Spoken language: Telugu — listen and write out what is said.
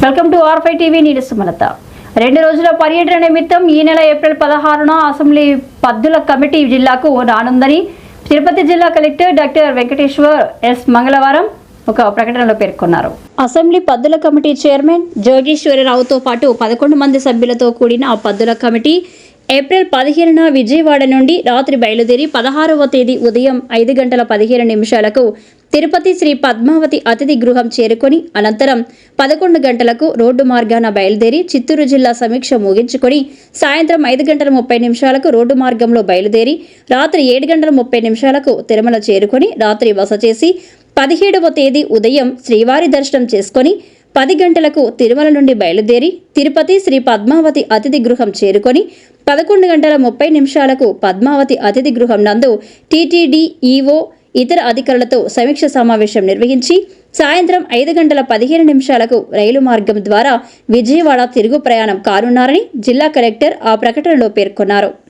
Welcome to R5 TV. నేను సుమలత. 2 రోజుల పర్యటన నిమిత్తం ఈ నెల ఏప్రిల్ 16న అసెంబ్లీ పద్దుల కమిటీ జిల్లాకు రానుందని తిరుపతి జిల్లా కలెక్టర్ డాక్టర్ వెంకటేశ్వర్ ఎస్ మంగళవారం ఒక ప్రకటనలో పేర్కొన్నారు. అసెంబ్లీ పద్దుల కమిటీ చైర్మన్ జోగేశ్వరరావుతో పాటు 11 మంది సభ్యులతో కూడిన ఆ పద్దుల కమిటీ ఏప్రిల్ 15న విజయవాడ నుండి రాత్రి బయలుదేరి 16వ తేదీ ఉదయం 5:15 తిరుపతి శ్రీ పద్మావతి అతిథి గృహం చేరుకొని అనంతరం 11 గంటలకు రోడ్డు మార్గాన బయలుదేరి చిత్తూరు జిల్లా సమీక్ష ముగించుకొని సాయంత్రం 5:30 రోడ్డు మార్గంలో బయలుదేరి రాత్రి 7:30 తిరుమల చేరుకొని రాత్రి బస చేసి 17వ తేదీ ఉదయం శ్రీవారి దర్శనం చేసుకొని 10 గంటలకు తిరుమల నుండి బయలుదేరి తిరుపతి శ్రీ పద్మావతి అతిథి గృహం చేరుకొని 11:30 పద్మావతి అతిథి గృహం నందు టీటీడీ ఈవో ఇతర అధికారులతో సమీక్ష సమావేశం నిర్వహించి సాయంత్రం 5:15 రైలు మార్గం ద్వారా విజయవాడ తిరుగు ప్రయాణం కానున్నారని జిల్లా కలెక్టర్ ఆ ప్రకటనలో పేర్కొన్నారు.